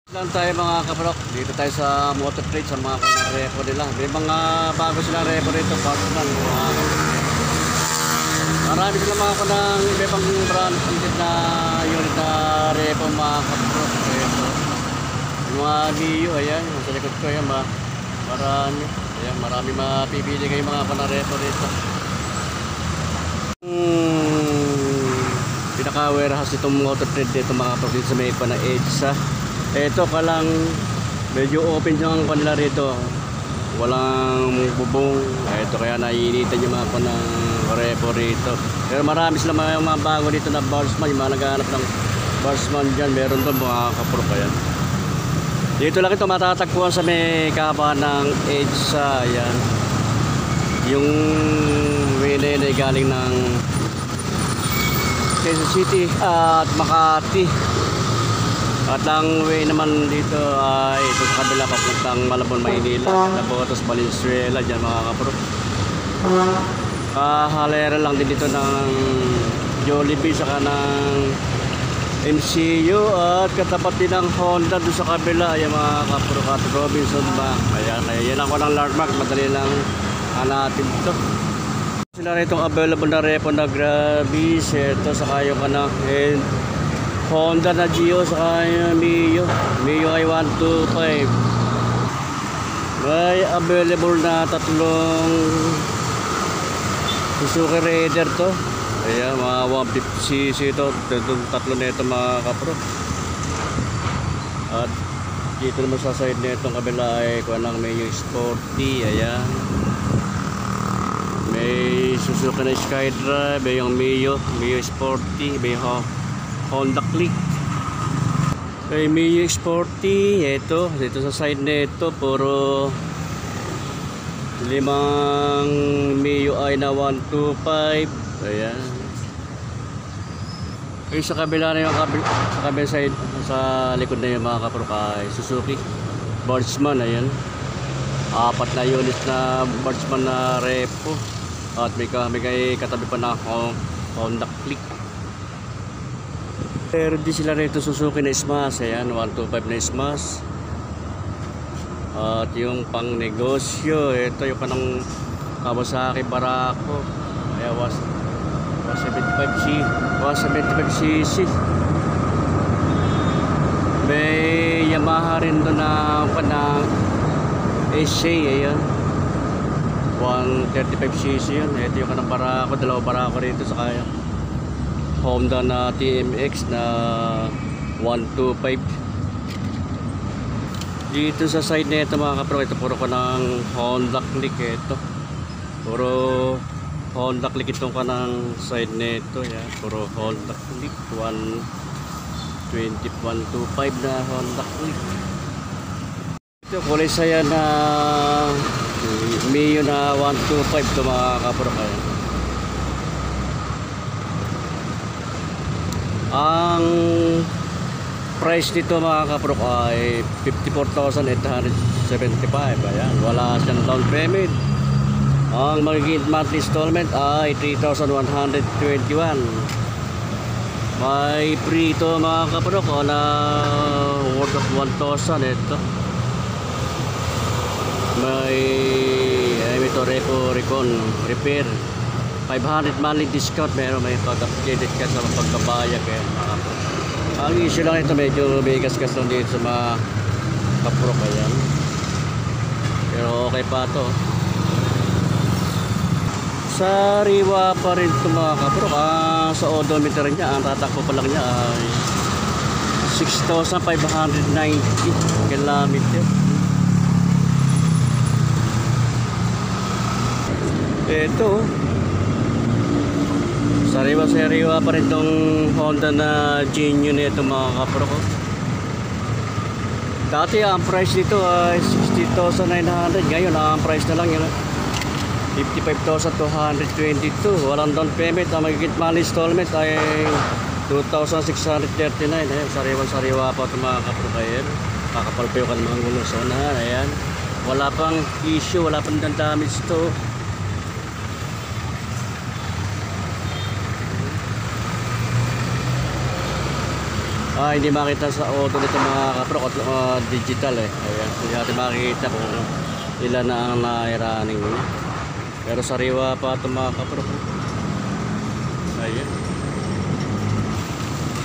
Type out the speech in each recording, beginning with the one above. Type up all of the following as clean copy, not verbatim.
Lang tayo mga kabrok, dito tayo sa motor trade sa mga repo nila. May mga bago silang repo rito, Parkman. Marami sila mga ng ibang brand na unit na repo mga kabrok. Ito. Yung mga Mio, ayan, sa likod ko yan, marami. Ayan, marami mapipili kayo mga repo rito. Pinaka-warehouse itong motor trade dito mga kabrok dito sa may pa na EDSA. Ito ka lang medyo open yung kanila rito, walang bubong. Ito kaya naiinitan yung mga ng repo rito. Pero marami sila mga bago dito na barsman, yung mga naghahanap ng barsman dyan, meron doon mga kapro. Kaya dito lang ito matatagpuan sa may kahabaan ng EDSA. Ayan, yung winay galing ng Quezon City at Makati. At ang way naman dito ay ito sa kabila papuntang Malabon, Maynila, tapos Valenzuela dyan mga kapro. Halera lang din dito ng Jollibee saka ng MCU at katapat din ng Honda doon sa kabila. Ayan mga kapro, at Robinson Bank. Ayan, yan ako ng landmark, madali lang hanapin ito. Sila rito available na repo na Gravis, ito saka yung Honda na Gio saka Mio ay 125. May available na tatlong Suzuki Raider to. Ayan, mga 150cc ito. Tatlo na ito mga kapro. At dito naman sa side na itong kabila ay kuha ng Mio Sporty. Ayan, may Suzuki na Skydrive, may yung Mio Sporty, may Honda Click, may Mio Sporty. Ito sa side na ito puro limang Mio ay na 125. Ayan, ay sa kabila na yung sa kabila side, sa likod na yung mga kapro kay Suzuki Bargeman. Ayan, 4 na unit na Bargeman na repo at may katabi pa na Honda Click. Pero di sila rito Suzuki na Smash. Ayan, 125 na Smash. At yung pang negosyo, ito yung kanang Kawasaki Barako. Ayan, 175cc. May Yamaha rin doon na panang SA. Ayan, 135cc yun. Ito yung kanang Barako, dalawa Barako rito sa kaya Honda na TMX na 125. Dito sa side na ito mga kapro, ito puro ko ng Honda Click. Ito puro Honda Click itong ka ng side na ito. Yan, puro Honda Click 125 na Honda Click. Ito kulay saya na Mio na 125 ito mga kapro. Ang price dito mga kaprok ay 54,875. Ayan, wala siyang down payment. Ang magiging monthly installment ay 3,121. May free ito mga kaprok na worth of 1,000. Ito may ito recon repair 500 monthly discount. Meron may pag-updated ka sa pagbabayag. Ang issue lang ito, medyo bigas-gas lang dito sa mga kaprok. Ayan, pero okay pa to. Sa riwa pa rin ito mga kaprok. Sa odometer niya, ang tatakbo pa lang niya ay 6,590 kilometer. Ito sariwa pa rin itong Honda na Genio nito mga kapro ko. Dati ang price nito ay 60,900. Ngayon ang price na lang yun 55,222. Walang down payment. Ang magiging monthly installment ay 2,639. Ayan, sariwa pa ito mga kapro. Ayan, kakapalpayo ka ng mga gulusonan. Ayan, wala pang issue, wala pang damage ito. Hindi makita sa auto nito mga kaprok at digital eh. Ayan, hindi natin makikita kung ilan na ang nairaning. Pero sariwa pa ito mga kaprok. Ayan.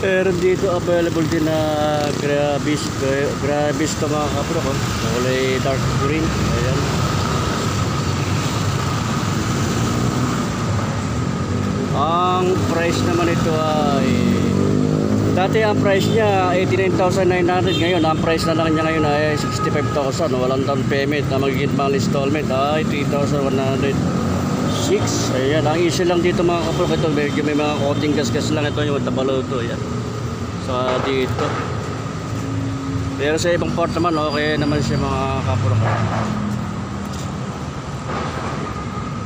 Pero dito available din na Grabis to mga kaprok. Kulay dark green. Ayan. Ang price naman ito ay dati ang price niya 89,900, ngayon ang price na lang niya ngayon ay 65,000. Walang down payment na magiging pang installment ay 3,106. Ayan, ang issue lang dito mga kaprok, ito medyo may mga coating gas lang ito yung tabaluto. Ayan, sa dito. Pero sa ibang part naman okay naman siya mga kaprok.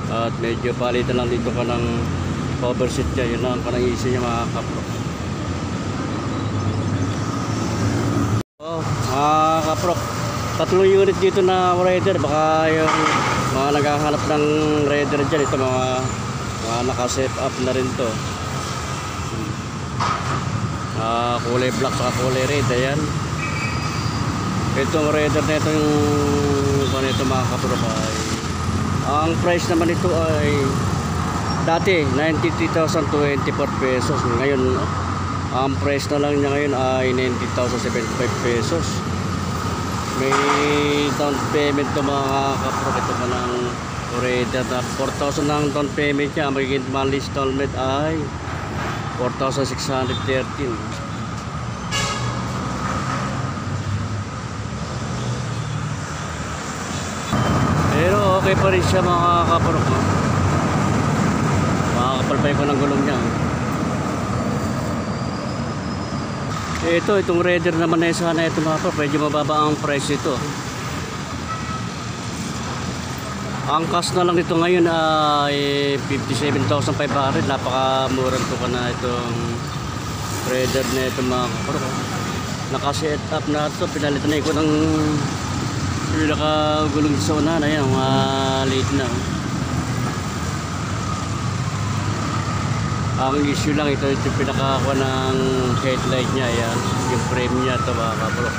At medyo palitan lang dito ka ng cover seat niya, yun lang kanang issue niya mga kaprok. Kaprok, 3 unit dito na rider, baka yung mga naghahanap ng rider dyan, ito mga naka-set up na rin to. Kulay black saka kulay red. Ayan, itong rider na ito yung ito mga kaprok ay ang price naman ito ay dati 93,024 pesos, ngayon ang price na lang niya ngayon ay 90,075 pesos. May down payment to mga kaprok, ito pa ng rider na 4,000 lang down payment niya. Ang magiging monthly installment ay 4,613. Pero okay pa rin siya mga kaprok. Makakapalpay ko ng gulong niya. Itong rider naman na sana ito mga kaprok, medyo mababa ang price ito. Ang cost na lang ito ngayon ay 57,500. Napakamura ito ka na itong rider na ito mga kaprok. Naka-set up na ito, pinalitan na ko ng pinakagulong sa una na yan, late na. Ang issue lang ito yung pinakakuha ng headlight niya. Ayan, yung frame niya ito mga kaprok.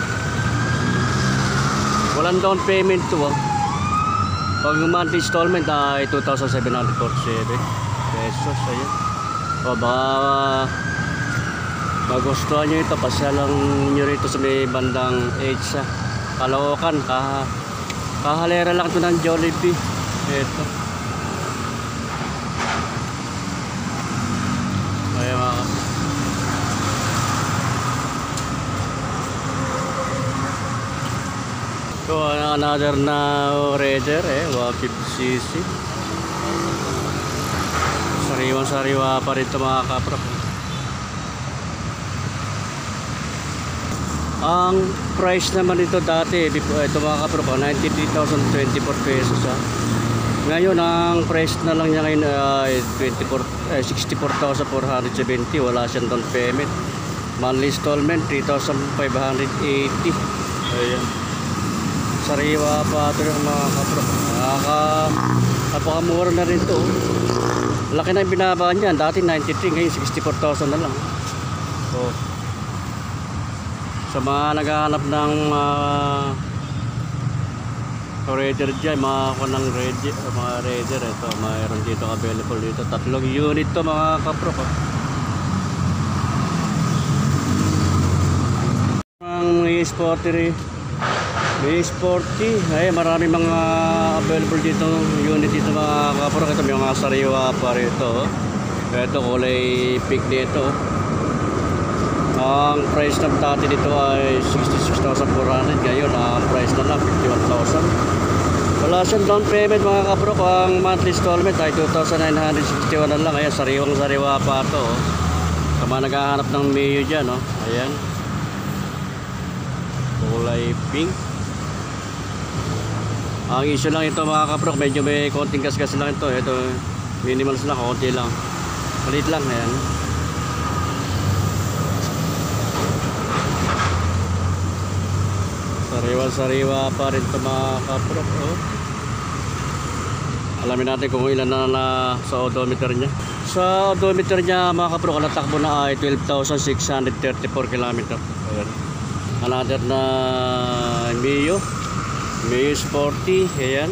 Walang down payment to. Pag monthly installment ay 2,747 pesos. Ayan. O baka magustuhan nyo ito, pasyalang nyo rito sa may bandang EDSA Caloocan. Kahalera lang ito ng Jollibee. Ito. So another na rider 150cc. Sariwa pa rin ito mga kaprok. Ang price naman ito dati, ito mga kaprok, 93,024 pesos. Ngayon ang price na lang niya ngayon ay 64,470. Wala siyang down payment. Monthly installment 3,580. Ayan, sariwa pa ito ng mga kaprok. Napakamura na rin ito. Laki na yung binaba niyan. Dati 93, ngayon 64,000 na lang. So sa mga naghahanap ng rider dyan, mga rider ito, mayroon dito available dito. 3 unit to mga kaprok. Ang may sporty, ay marami mga available dito unit dito mga kaprok. Ito may mga sariwa pa rito. Ito kulay pink dito. Ang price ng dati dito ay 66,400. Ngayon ang price na lang 51,000. Wala siyang down payment mga kaprok. Ang monthly installment ay 2,961 na lang. Ayan, sariwa pa ito. Sa mga naghahanap ng Mio dyan. Ayan, kulay pink. Ang issue lang ito mga kaprok, medyo may konting gas lang ito. Ito minimals lang, konti lang, malit lang. Ayan, sariwa pa rin ito mga kaprok. Alamin natin kung ilan na sa odometer nya. Sa odometer niya mga kapro, ang natakbo na ay 12,634 km. Ayan. Another na Mio Sporty. Ayan.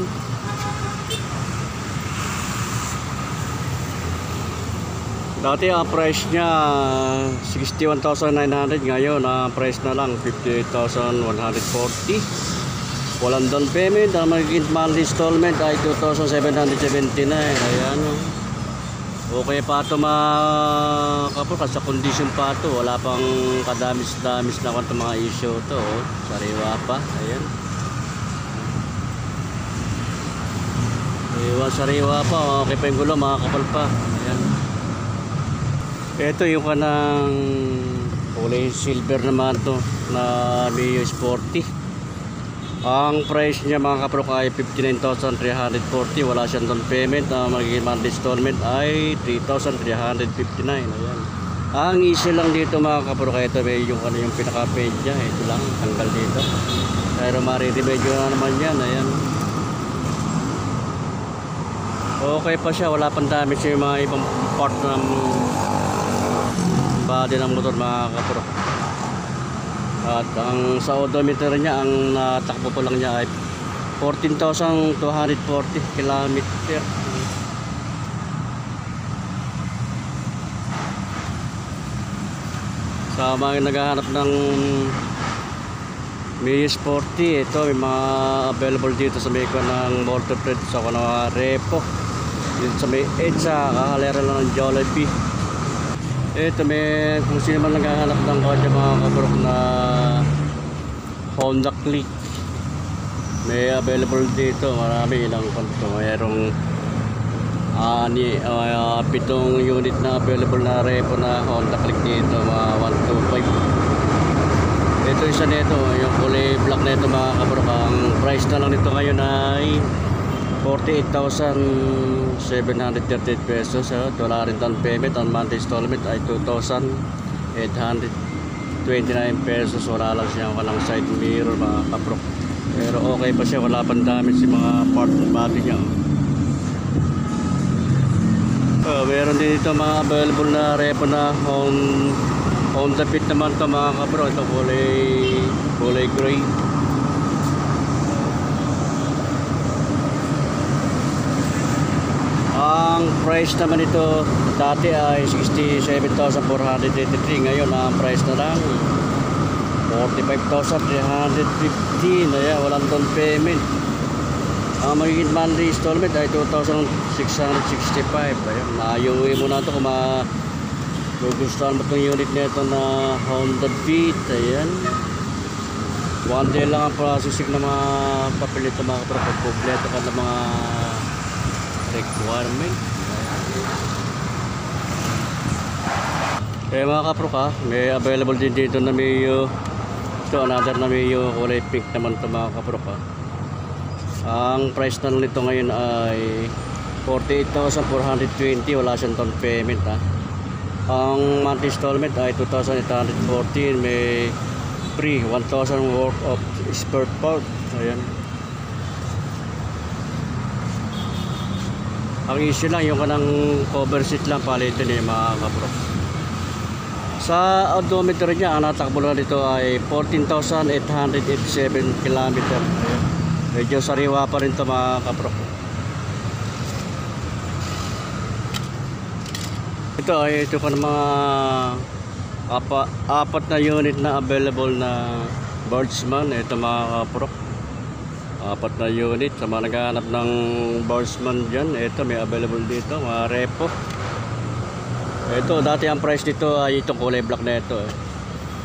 Dati ang price niya 61,900, ngayon ang price na lang 58,140. Walang down payment, ang magiging monthly installment ay 2,779. Ayan. Okay pa ito mga kapro, kasi sa kondisyon pa ito, wala pang kadamis-damis na kung mga issue ito. Sariwa pa. Ayan. Sariwa pa, okay pa yung gulo, mga kapal pa. Ayan. Ito yung kanang kulay silver naman to na Mio Sporty. Ang price niya mga kapro ay 59,340. Wala siyang down payment. Ang magiging monthly installment ay 3,359. Ayan. Ang easy lang dito mga kapro, kaya ito may yung ano yung pinaka-page niya. Ito lang, tanggal dito. Pero mariremedyo na naman yan. Ayan. Okay pa siya, wala pang damage yung mga ibang part ng body ng motor mga kapro. At ang sa odometer niya, ang natakbo po lang niya ay 14,240 km. Sa mga naghahanap ng Mio Sporty, ito may mga available dito sa may ng Motor Trade sa mga repo. Dito sa may EDSA, kahalera lang ng Jollibee. Ito may kung sino man naghahanap ng kanya mga kabrok na Honda Click, may available dito. Marami, ilang kanto, mayroong 7 unit na available na repo na Honda Click dito, mga 125. Ito isa nito, yung kulay black na ito mga kabrok. Ang price na lang nito ngayon ay 48,738 pesos. Wala rin down payment. Ang monthly installment ay 2,829 pesos. Wala lang siya walang side mirror mga kaprok. Pero okay pa siya, wala pang damage si mga part ng body niya. Meron din dito mga available na repo na Honda Fit naman ito mga kaprok. Ito kulay gray. Ang price naman ito dati ay 67,483. Ngayon ang price na lang 45,315. Ayan, walang down payment. Ang magiging monthly installment ay 2,665. Ayan, naayuwi mo na ito kung magugustuhan mo itong unit nito na Honda Beat. Ayan, one day lang ang processing ng mga papel nito mga kapatid. Kompleto ka ng mga requirement. Kaya mga kapro ka, may available din dito na Mio. Ito another na Mio, kulay pink naman ito mga kapro ka. Ang price na nito ngayon ay 48,420. Wala siyang down payment ha. Ang monthly installment ay 2,814. May free 1,000 worth of spare part. Ayan. Ang issue lang yung kanang cover seat lang palitin mga kapro. Sa odometer niya, ang natakbo na dito ay 14,887 km. Medyo sariwa pa rin ito mga kapro. Ito pa ng mga apat na unit na available na Birdsman. Ito mga kapro, 4 na unit. Sa mga naghahanap ng Birdsman dyan, ito may available dito mga repo. Ito dati ang price dito ay itong kulay black na ito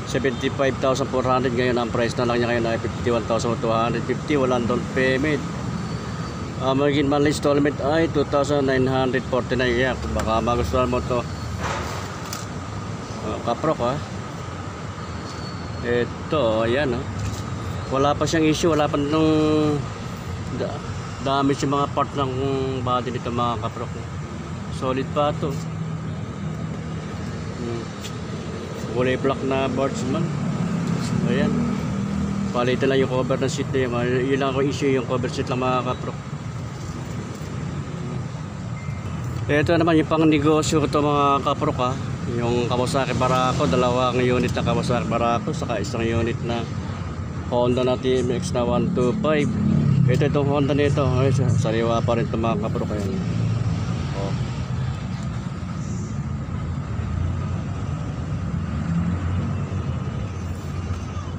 75,400. Ngayon ang price na lang niya ngayon ay 51,250. Walang down payment. Magiging monthly installment ay 2,949. Yeah, baka magustuhan mo to kaprok ha. Ito ayan wala pa siyang issue, wala pa nung damage yung mga part ng body nito mga kaprok. Solid pa ito. Kulay black na Birdsman. Ayan, palitan lang yung cover ng seat na yun lang ako issue, yung cover seat lang mga kaprok. Ito naman yung pang negosyo ko to mga kaprok ha. Yung Kawasaki Barako, dalawang unit na Kawasaki Barako saka isang unit na Honda na TMX na 125. Ito itong Honda nito, ay sariwa pa rin ito mga kaprok. Ayan. Oh.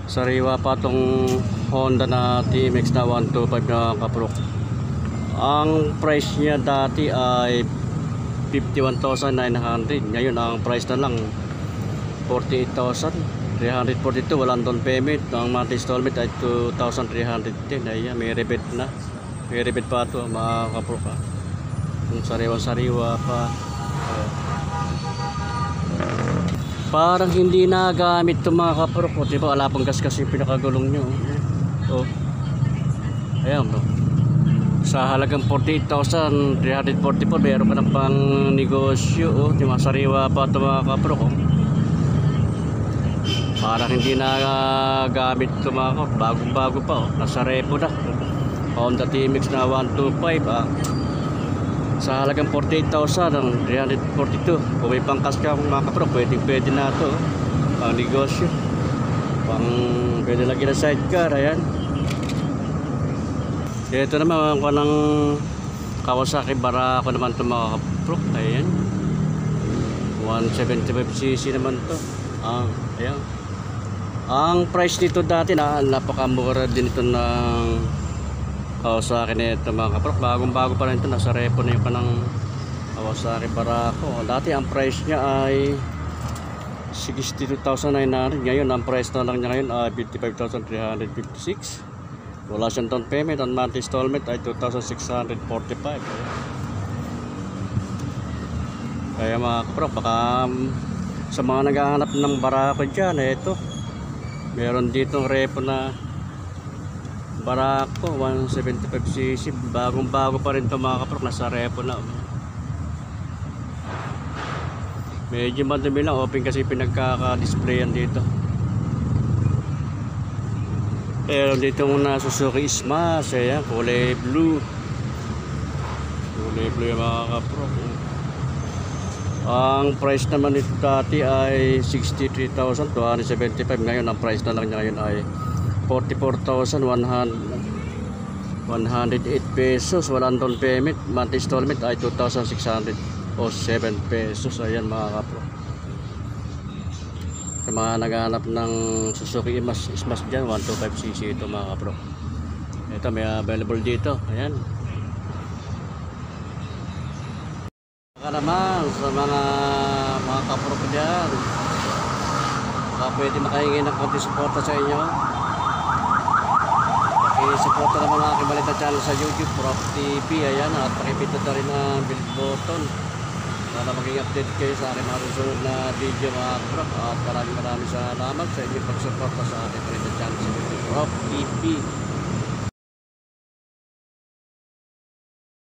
Sariwa pa itong Honda na TMX na 125 na kaprok. Ang price niya dati ay 51,900. Ngayon ang price na lang 48,342. Walang down payment. Ang monthly installment ay 2,310. Ayan, may rebate na. May rebate pa ito mga kaprok ha. Kung sariwa-sariwa pa. Parang hindi nagamit ito mga kaprok. O, diba wala pang gas kasi pinakagulong nyo. Oh. Ayan bro. Sa halagang 48,344 meron ka ng pang negosyo. Oh, di masariwa pa ito mga kaprok. Oh. Parang hindi na gamit ito mga kaprok. Bagong-bago pa. Oh. Nasa repo na. Honda TMX na 125. Ah. Sa halagang 48,342. Kung may pangkas ka mga kaprok, pwede na ito. Oh. Pang negosyo. Pwede lagi na sidecar. Ayan. Ito naman ako ng Kawasaki Barako naman ito mga kaprok. Ayan 175cc naman ito. Ayan. Ang price nito dati napakamura din ito ng Kawasaki nito mga kaprok. Bagong bago pa rin ito. Nasa repo na yung kanang Kawasaki Barako. Dati ang price niya ay 62,900. Ngayon ang price na lang niya ngayon ay 55,356. Wala siyang down payment. Ang monthly installment ay 2,645. Kaya mga kaprok, baka sa mga naghahanap ng Barako dyan, ito meron ditong repo na Barako 175cc. Bagong bago pa rin ito mga kaprok. Nasa repo na. Medyo madumi lang. Open kasi pinagkaka-displayan dito. Meron dito muna Suzuki Smash. Ayan, kulay blue. Kulay blue yung mga kaprok. Ang price naman nito dati ay 63,275. Ngayon ang price na lang niya ngayon ay 44,108 pesos. Walang down payment. Monthly installment ay 2,607 pesos. Ayan mga kaprok. Sa mga naghahanap ng Suzuki Smash dyan, 125cc ito mga kaprok. Ito may available dito. Ayan. Baka naman sa mga kaprok dyan, baka pwede makahingi ng konti suporta sa inyo. Pakisuporta naman ang aking balita channel sa YouTube, Prof TV. Ayan, at pakipindot na rin ang bell button para maging update kayo sa aking mga susunod na video mga kaprok. At maraming salamat sa inyong pagsuporta sa aking balita channel sa YouTube, Prof TV.